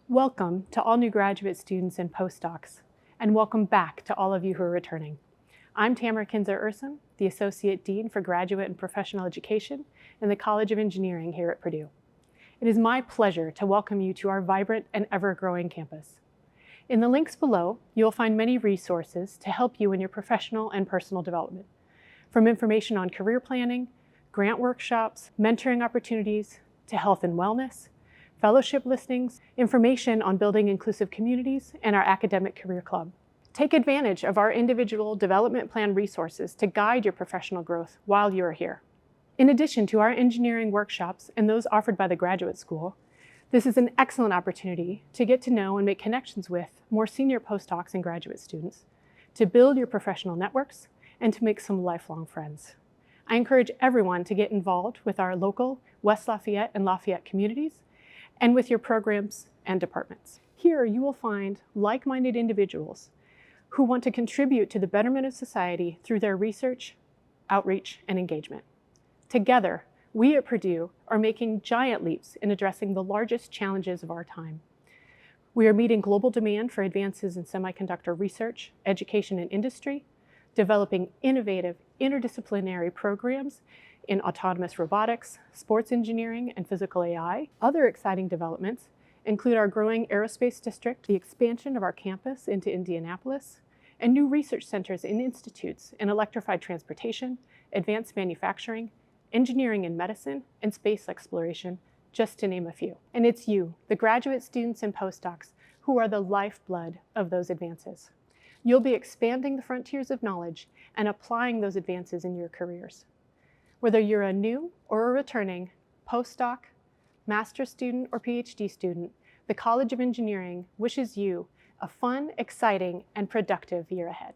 Welcome to all new graduate students and postdocs, and welcome back to all of you who are returning. I'm Tamara Kinzer-Ursum, the Associate Dean for Graduate and Professional Education in the College of Engineering here at Purdue. It is my pleasure to welcome you to our vibrant and ever-growing campus. In the links below, you'll find many resources to help you in your professional and personal development, from information on career planning, grant workshops, mentoring opportunities, to health and wellness, fellowship listings, information on building inclusive communities, and our academic career club. Take advantage of our individual development plan resources to guide your professional growth while you are here. In addition to our engineering workshops and those offered by the graduate school, this is an excellent opportunity to get to know and make connections with more senior postdocs and graduate students, to build your professional networks, and to make some lifelong friends. I encourage everyone to get involved with our local West Lafayette and Lafayette communities, and with your programs and departments. Here you will find like-minded individuals who want to contribute to the betterment of society through their research, outreach, and engagement. Together, we at Purdue are making giant leaps in addressing the largest challenges of our time. We are meeting global demand for advances in semiconductor research, education, and industry, developing innovative interdisciplinary programs in autonomous robotics, sports engineering, and physical AI. Other exciting developments include our growing aerospace district, the expansion of our campus into Indianapolis, and new research centers and institutes in electrified transportation, advanced manufacturing, engineering and medicine, and space exploration, just to name a few. And it's you, the graduate students and postdocs, who are the lifeblood of those advances. You'll be expanding the frontiers of knowledge and applying those advances in your careers. Whether you're a new or a returning postdoc, master's student, or PhD student, the College of Engineering wishes you a fun, exciting, and productive year ahead.